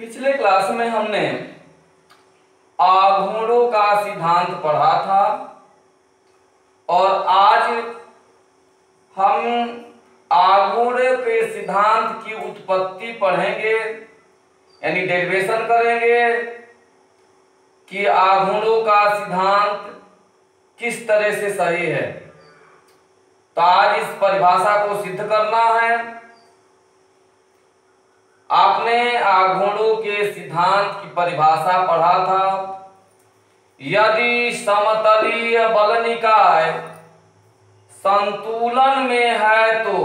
पिछले क्लास में हमने आघूर्णों का सिद्धांत पढ़ा था और आज हम आघूर्ण के सिद्धांत की उत्पत्ति पढ़ेंगे, यानी डेरिवेशन करेंगे कि आघूर्णों का सिद्धांत किस तरह से सही है। तो आज इस परिभाषा को सिद्ध करना है। आपने आघूर्णों के सिद्धांत की परिभाषा पढ़ा था। यदि समतलीय बल निकाय संतुलन में है तो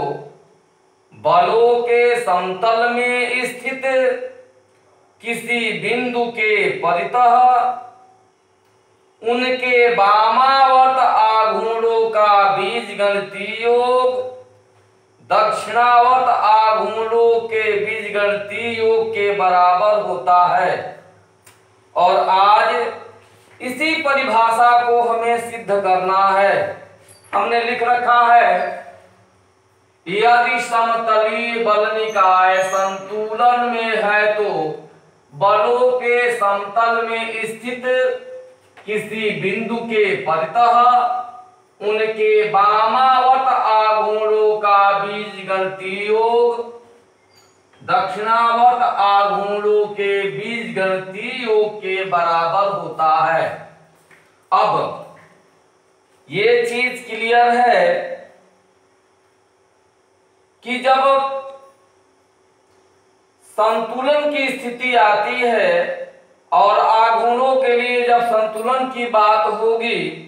बलों के समतल में स्थित किसी बिंदु के परितः उनके वामावर्त आघूर्णों का बीजगणितीय योग दक्षिणावर्त आघूर्णों के बीजगणितीय योग के बराबर होता है। और आज इसी परिभाषा को हमें सिद्ध करना है। हमने लिख रखा है, यदि समतलीय बल निकाय संतुलन में है तो बलों के समतल में स्थित किसी बिंदु के परितः उनके वामावर्त आघूर्णों का बीजगणितीय योग दक्षिणावर्त आघूर्णों के बीजगणितीय योग के बराबर होता है। अब ये चीज क्लियर है कि जब संतुलन की स्थिति आती है और आघूर्णों के लिए जब संतुलन की बात होगी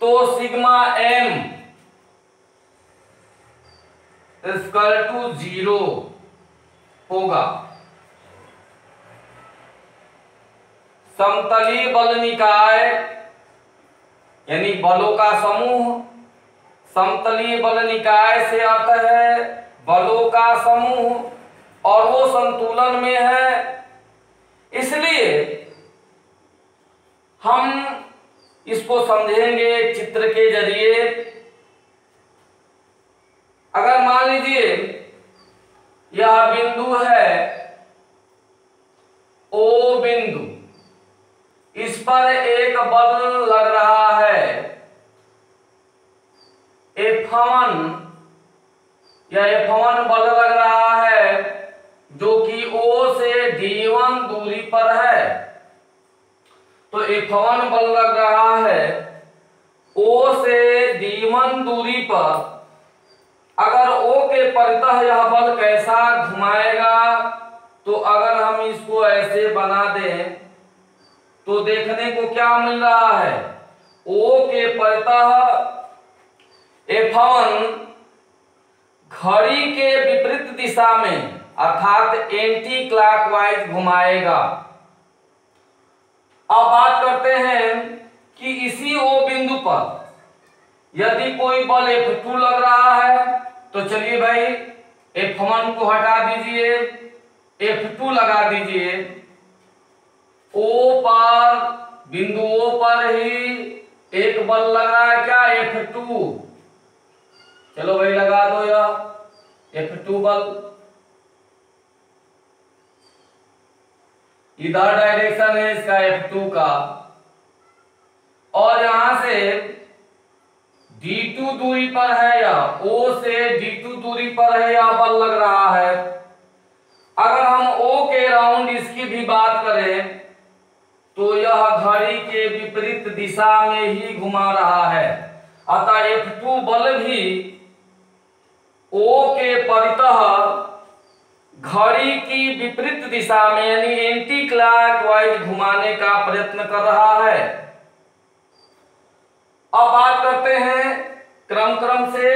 तो सिग्मा m इक्वल टू 0 होगा। समतलीय बल निकाय यानी बलों का समूह, समतलीय बल निकाय से अर्थ है बलों का समूह और वो संतुलन में है। इसलिए हम इसको समझेंगे चित्र के जरिए। अगर मान लीजिए यह बिंदु है O बिंदु, इस पर एक बल लग रहा है F1 या F1 बल लग रहा है जो कि O से D1 दूरी पर है। तो F1 बल लग रहा है O से D1 दूरी पर। अगर O के परितः यह बल कैसा घुमाएगा, तो अगर हम इसको ऐसे बना दें तो देखने को क्या मिल रहा है, O के परितः F1 घड़ी के विपरीत दिशा में अर्थात एंटी क्लॉकवाइज घुमाएगा। अब बात करते हैं कि इसी O बिंदु पर यदि कोई बल F2 लग रहा है तो चलिए भाई F1 को हटा दीजिए, F2 लगा दीजिए। O पर, बिंदु O पर ही एक बल लग रहा है क्या, F2। चलो भाई लगा दो यह F2 बल। इधर डायरेक्शन है इसका F2 का और यहां से D2 दूरी पर है या O से D2 दूरी पर है या बल लग रहा है। अगर हम O के राउंड इसकी भी बात करें तो यह घड़ी के विपरीत दिशा में ही घुमा रहा है। अतः F2 बल भी O के परितः घड़ी की विपरीत दिशा में यानी एंटी क्लॉकवाइज घुमाने का प्रयत्न कर रहा है। अब बात करते हैं क्रम से।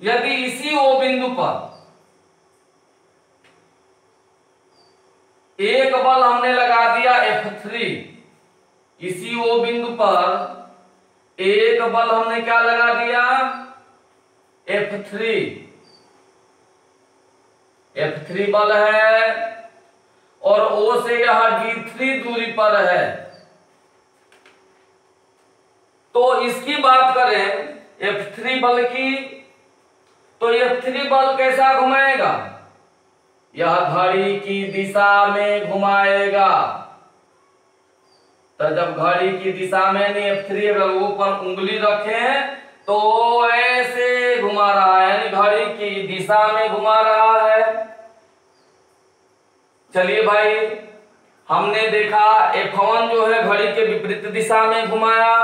यदि इसी O बिंदु पर एक बल हमने लगा दिया F3, इसी O बिंदु पर एक बल हमने क्या लगा दिया, F3 बल है और O से यह D3 दूरी पर है। तो इसकी बात करें F3 बल की, तो F3 बल कैसा घुमाएगा, यह घड़ी की दिशा में घुमाएगा। तो जब घड़ी की दिशा में F3 अगर ऊपर उंगली रखें तो ऐसे घुमा रहा है, यानी घड़ी की दिशा में घुमा रहा है। चलिए भाई, हमने देखा F1 जो है घड़ी के विपरीत दिशा में घुमाया,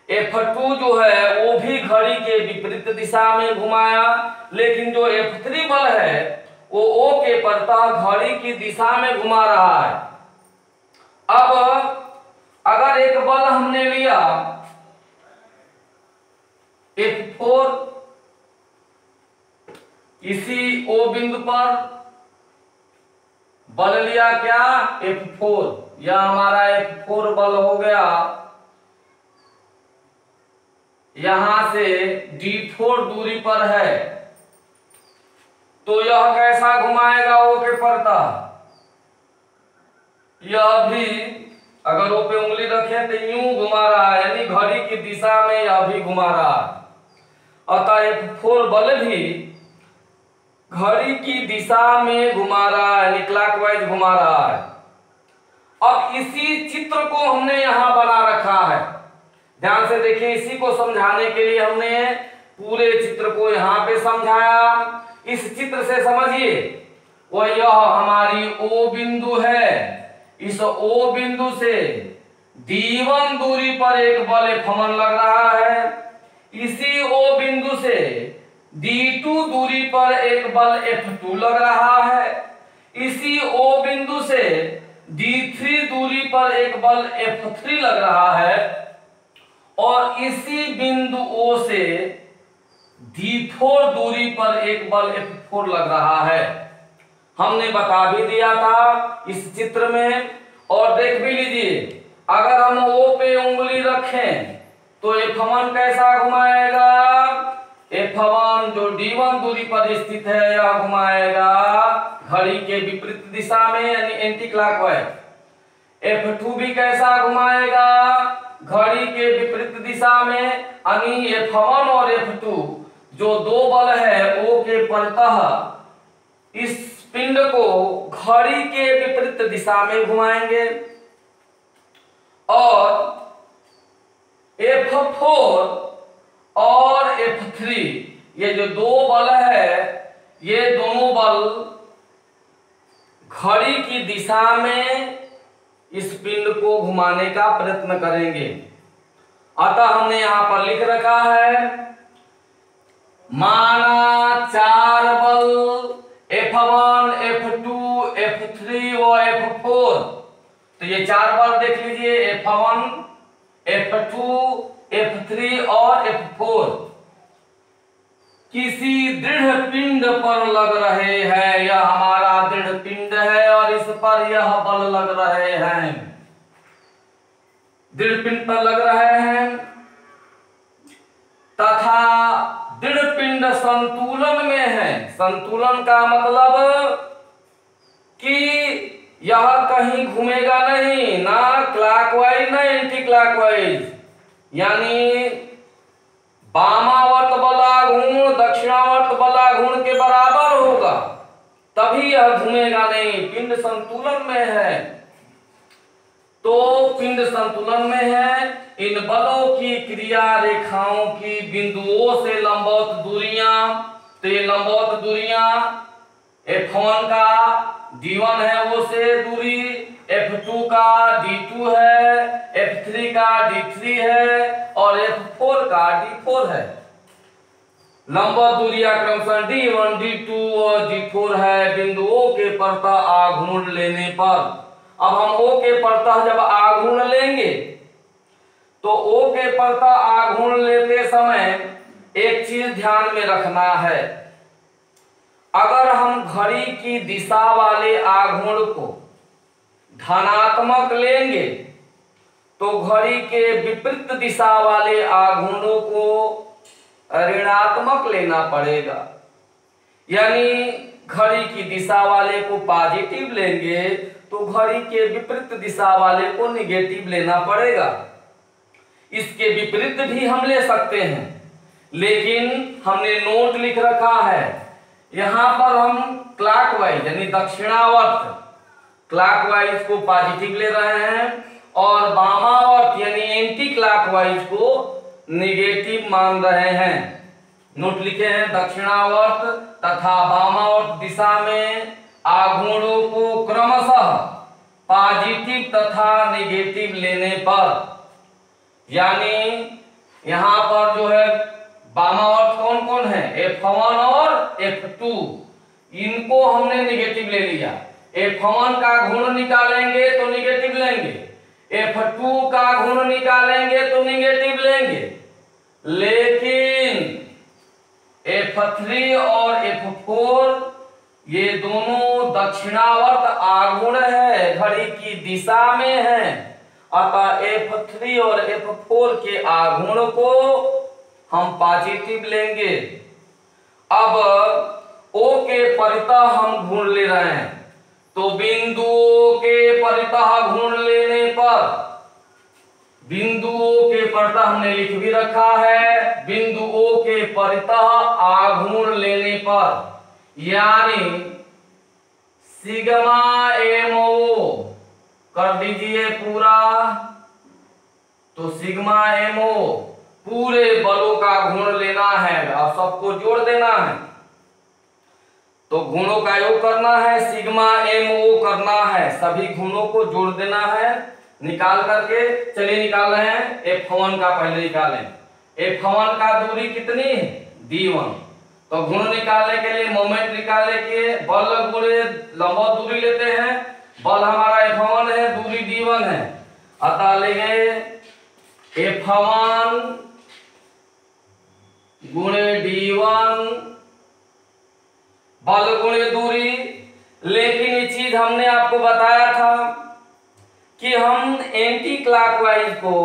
F2 जो है वो भी घड़ी के विपरीत दिशा में घुमाया, लेकिन जो F3 बल है वो O के प्रतः घड़ी की दिशा में घुमा रहा है। अब अगर एक बल हमने लिया F4 इसी O बिंदु पर बल लिया क्या, F4, यह हमारा F4 बल हो गया, यहां से D4 दूरी पर है, तो यह कैसा घुमाएगा O के प्रतः, यह भी अगर O पे उंगली रखें तो यूं घुमा रहा है, यानी घड़ी की दिशा में यह भी घुमा रहा है। अतः F4 बल भी घड़ी की दिशा में घुमा रहा है, यानी क्लॉकवाइज घुमा रहा है। अब इसी चित्र को हमने यहां बना रखा है, ध्यान से देखिए, इसी को समझाने के लिए हमने पूरे चित्र को यहां पे समझाया। इस चित्र से समझिए, वो यह हमारी O बिंदु है, इस O बिंदु से D1 दूरी पर एक बल F1 लग रहा है, इसी O बिंदु से D2 दूरी पर एक बल F2 लग रहा है, इसी O बिंदु से D3 दूरी पर एक बल F3 लग रहा है, और इसी बिंदु O से D4 दूरी पर एक बल F4 लग रहा है। हमने बता भी दिया था इस चित्र में, और देख भी लीजिए, अगर हम O पे उंगली रखें तो F1 कैसा घुमाएगा, F1 जो D1 दूरी पर स्थित है यह घुमाएगा घड़ी के विपरीत दिशा में, यानी एंटी क्लॉकवाइज। F2 भी कैसा घुमाएगा, घड़ी के विपरीत दिशा में, यानी F1 और F2 जो दो बल है O के प्रतः इस पिंड को घड़ी के विपरीत दिशा में घुमाएंगे, और F4 और F3 ये जो दो बल है, ये दोनों बल घड़ी की दिशा में इस पिंड को घुमाने का प्रयत्न करेंगे। अतः हमने यहां पर लिख रखा है, माना चार बल F1, F2, F3 और F4, तो ये चार बल देख लीजिए, F1, F2, F3 और F4 किसी दृढ़ पिंड पर लग रहे हैं। यह हमारा दृढ़ पिंड है और इस पर यह बल लग रहे हैं, दृढ़ पिंड पर लग रहे हैं, तथा दृढ़ पिंड संतुलन में है। संतुलन का मतलब कि यह कहीं घूमेगा नहीं, ना क्लॉकवाइज ना एंटी क्लॉकवाइज, यानी वामावर्त बलाघूर्ण दक्षिणावर्त बलाघूर्ण के बराबर होगा, तभी यह घूमेगा नहीं। पिंड संतुलन में है, तो पिंड संतुलन में है, इन बलों की क्रिया रेखाओं की बिंदुओं से लंबवत दूरियां, तो ये लंबवत दूरियां F1 का D1 है वो से दूरी, F2 का D2 है, F3 का D3 है और F4 का D4 है। लंबवत दूरियां क्रमशः D1, D2 और D4 है बिंदुओं के प्रतः आघूर्ण लेने पर। अब हम O के प्रतः जब आघूर्ण लेंगे तो O के प्रतः आघूर्ण लेते समय एक चीज ध्यान में रखना है, अगर हम घड़ी की दिशा वाले आघूर्ण को धनात्मक लेंगे तो घड़ी के विपरीत दिशा वाले आघूर्णों को ऋणात्मक लेना पड़ेगा, यानी घड़ी की दिशा वाले को पॉजिटिव लेंगे तो घड़ी के विपरीत दिशा वाले को निगेटिव लेना पड़ेगा। इसके विपरीत भी हम ले सकते हैं, लेकिन हमने नोट लिख रखा है यहां पर हम क्लॉकवाइज यानी दक्षिणावर्त क्लॉकवाइज को पॉजिटिव ले रहे हैं और वामावर्त यानी एंटी क्लॉकवाइज को नेगेटिव मान रहे हैं। नोट लिखे हैं, दक्षिणावर्त तथा वामावर्त दिशा में आघूर्णों को क्रमशः पॉजिटिव तथा नेगेटिव लेने पर, यानी यहां पर जो है वामावर्त कौन कौन है, F1 और F2, इनको हमने नेगेटिव ले लिया। F1 का गुण निकालेंगे तो नेगेटिव लेंगे, F2 का गुण निकालेंगे तो नेगेटिव लेंगे, लेकिन F3 और F4 ये दोनों दक्षिणावर्त आघूर्ण है, घड़ी की दिशा में है, अतः F3 और F4 के आघूर्ण को हम पॉजिटिव लेंगे। अब O के परितः हम घूर्ण ले रहे हैं, तो बिंदु O के परितः घूर्ण लेने पर, बिंदु O के परितः हमने लिख भी रखा है, बिंदु O के परितः आघूर्ण लेने पर, यानी सिग्मा MO कर दीजिए पूरा, तो सिग्मा MO पूरे बलों का गुण लेना है और सबको जोड़ देना है, तो गुणों का योग करना है, सिग्मा MO करना है, सभी गुणों को जोड़ देना है निकाल करके। चलिए निकाल रहे हैं, F1 का पहले निकालें। F1 का दूरी कितनी है, D1, तो गुण निकालने के लिए मोमेंट निकालने के बल गुणे लंबवत दूरी लेते हैं, बल हमारा F1 है, दूरी D1 है, अतः लेंगे F1 गुणे D1 बल गुणे दूरी। लेकिन ये चीज हमने आपको बताया था कि हम एंटी क्लॉकवाइज को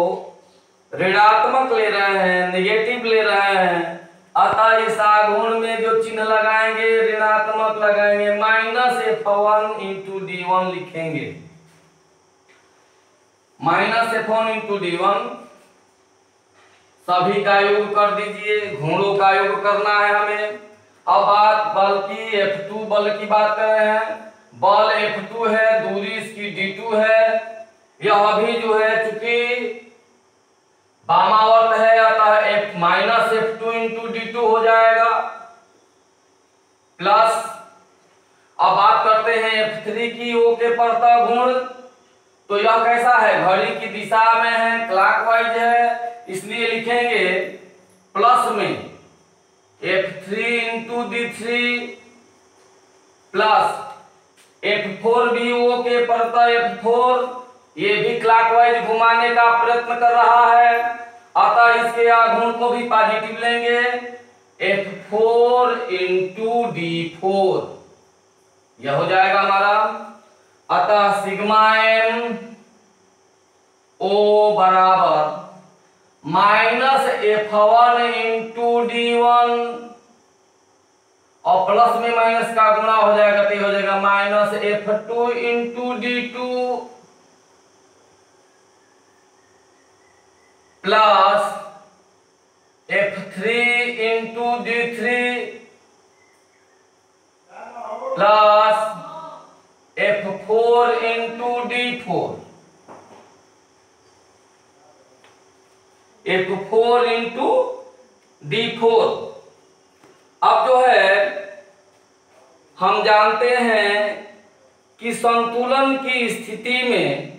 ऋणात्मक ले रहे हैं, नेगेटिव ले रहे हैं, अतः इस आघूर्ण में जो चिन्ह लगाएंगे ऋणात्मक लगाएंगे, माइनस F1 इंटू D1 लिखेंगे, माइनस F1 इंटू D1। सभी का योग कर दीजिए, घूर्णों का योग करना है हमें। अब बात बल की, F2 बल की बात कर रहे हैं, बल F2 है, दूरी इसकी D2 है, यह भी जो है चूंकि वामावर्त है अतः F minus F2 into D2 हो जाएगा, प्लस अब बात करते हैं F3 की, O के परितः गुण, तो यह कैसा है, घड़ी की दिशा में है, क्लॉकवाइज है, इसलिए लिखेंगे प्लस में F3 into D3 plus F4 भी O के परितः F4, ये भी क्लॉकवाइज घुमाने का प्रयत्न कर रहा है, अतः इसके आघूर्ण को भी पॉजिटिव लेंगे, F4 इंटू D4, यह हो जाएगा हमारा। अतः सिग्मा M O बराबर माइनस F1 इंटू D1 और प्लस में माइनस का गुणा हो जाएगा तो हो जाएगा minus F2 into D2 plus F3 into D3 plus F4 into D4, F4 into D4। अब जो है हम जानते हैं कि संतुलन की स्थिति में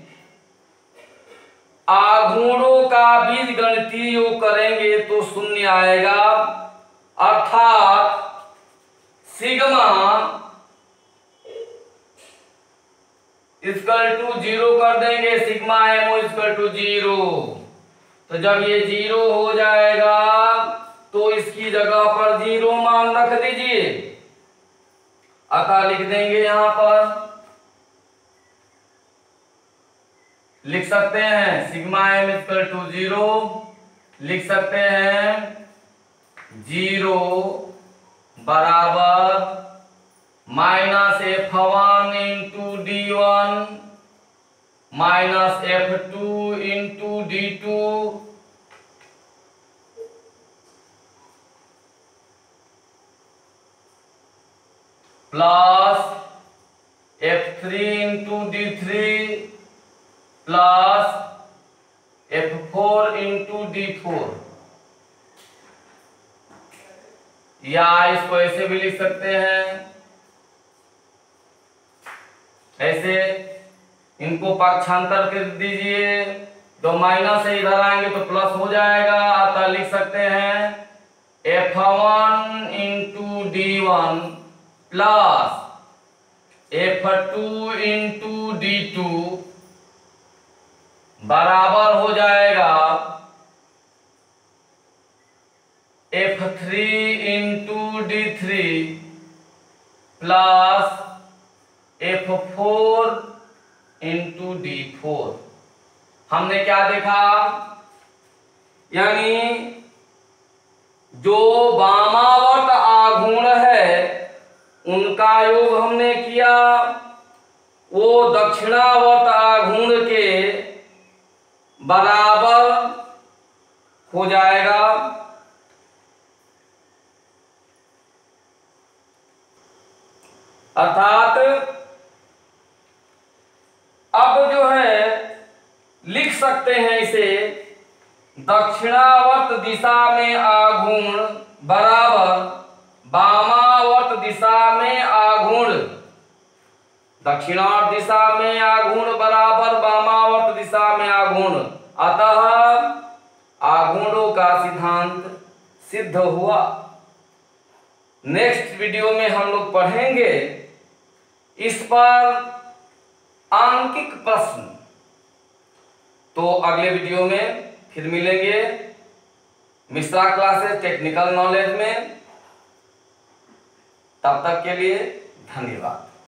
आघूर्णों का बीजगणितीय योग करेंगे तो शून्य आएगा, अर्थात सिग्मा इक्वल टू 0 कर देंगे, सिग्मा MO इक्वल टू 0। तो जब ये 0 हो जाएगा तो इसकी जगह पर 0 मान रख दीजिए, अतः लिख देंगे यहां पर, लिख सकते हैं सिग्मा M इक्वल टू 0, लिख सकते हैं 0 बराबर minus F1 into D1 minus F2 into D2 plus F3 into D3 plus F4 into D4, या इसको ऐसे भी लिख सकते हैं, ऐसे इनको पक्षांतर कर दीजिए, तो माइनस से इधर आएंगे तो प्लस हो जाएगा, अतः लिख सकते हैं F1 into D1 plus F2 into D2 बराबर हो जाएगा F3 into D3 plus F4 into D4। हमने क्या देखा, यानी जो वामावर्त आघूर्ण है उनका योग हमने किया, वो दक्षिणावर्त आघूर्ण के बराबर हो जाएगा। अर्थात अब जो है लिख सकते हैं इसे, दक्षिणावर्त दिशा में आघूर्ण बराबर वामावर्त दिशा में आघूर्ण, दक्षिणावर्त दिशा में आघूर्ण बराबर वामावर्त दिशा में आघूर्ण, अतः आघूर्णों का सिद्धांत सिद्ध हुआ। नेक्स्ट वीडियो में हम लोग पढ़ेंगे इस पर आंकिक प्रश्न। तो अगले वीडियो में फिर मिलेंगे मिश्रा क्लासेस टेक्निकल नॉलेज में। तब तक के लिए धन्यवाद।